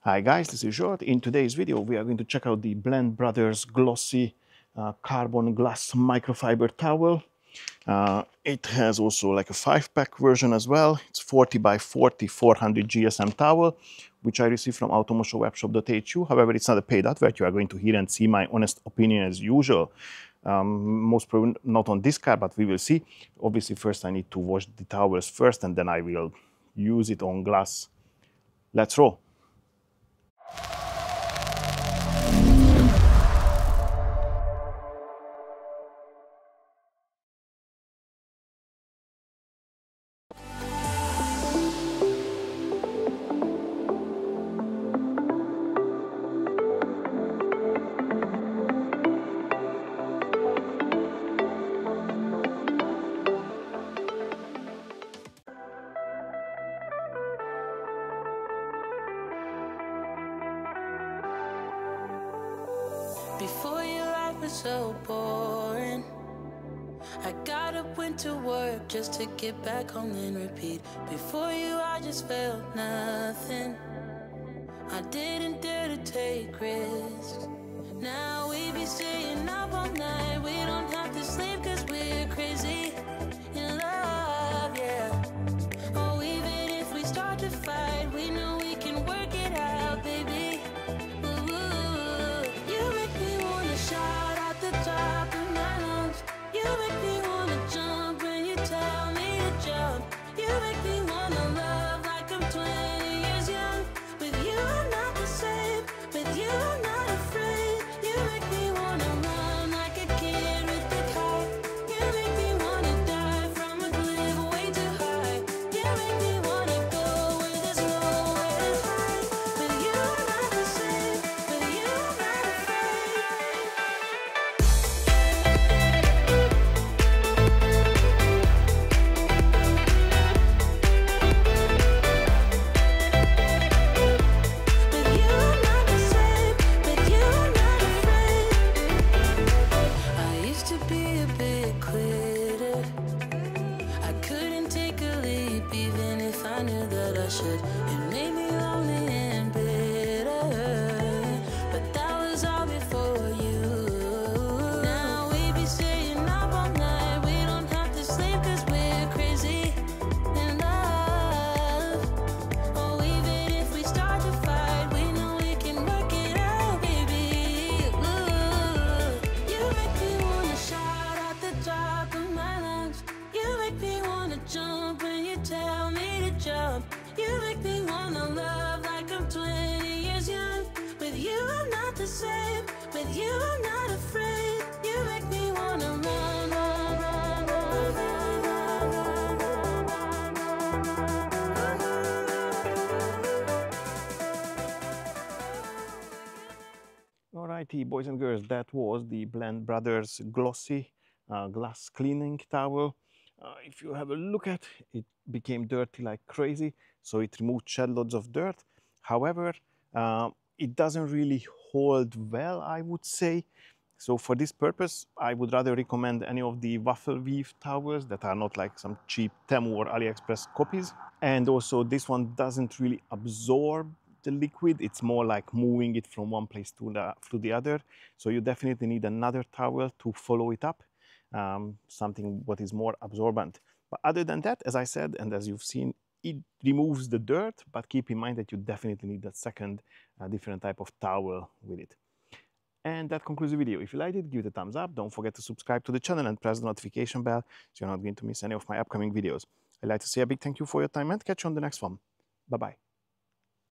Hi guys, this is Zsolt. In today's video we are going to check out the Brothers Glossie carbon glass microfiber towel. It has also like a 5-pack version as well. It's 40 by 40 400 GSM towel, which I received from automoshowebshop.hu. However, it's not a paid advert. You are going to hear and see my honest opinion as usual. Most probably not on this car, but we will see. Obviously, first I need to wash the towels first, and then I will use it on glass. Let's roll. Before you, life was so boring. I got up, went to work just to get back home and repeat. Before you, I just felt nothing. I didn't dare to take risks. Now we be staying up all night. We don't have to sleep cause we're crazy in love, yeah. Oh, even if we start to fight, we know we can work it out, baby. Shout out the top of my lungs. You make me wanna jump when you tell me to jump. You make me wanna love like I'm 20 years young. With you I'm not the same, with you I'm not afraid. You make me wanna run like a kid with the kite. You make me wanna die from a cliff way too high. You make me wanna go where there's nowhere to hide. With you I'm not the same, with you I'm not afraid. It made me lonely and bitter, but that was all before you. Now we be staying up all night. We don't have to sleep cause we're crazy in love. Oh, even if we start to fight, we know we can work it out, baby. Ooh, you make me wanna shout at the top of my lungs. You make me wanna jump when you tell me to jump. You make me wanna love like I'm 20 years young. With you I'm not the same, with you I'm not afraid. You make me wanna run, run, run, run, run, run, run. Alrighty, boys and girls, that was the Brothers Glossie glass cleaning towel. If you have a look at it, became dirty like crazy, so it removed shed loads of dirt. However, it doesn't really hold well, I would say. So for this purpose, I would rather recommend any of the waffle weave towels that are not like some cheap Temu or AliExpress copies. And also this one doesn't really absorb the liquid. It's more like moving it from one place to the other. So you definitely need another towel to follow it up. Something what is more absorbent. But other than that, as I said, and as you've seen, it removes the dirt, but keep in mind that you definitely need that second different type of towel with it. And that concludes the video. If you liked it, give it a thumbs up. Don't forget to subscribe to the channel and press the notification bell so you're not going to miss any of my upcoming videos. I'd like to say a big thank you for your time and catch you on the next one. Bye-bye.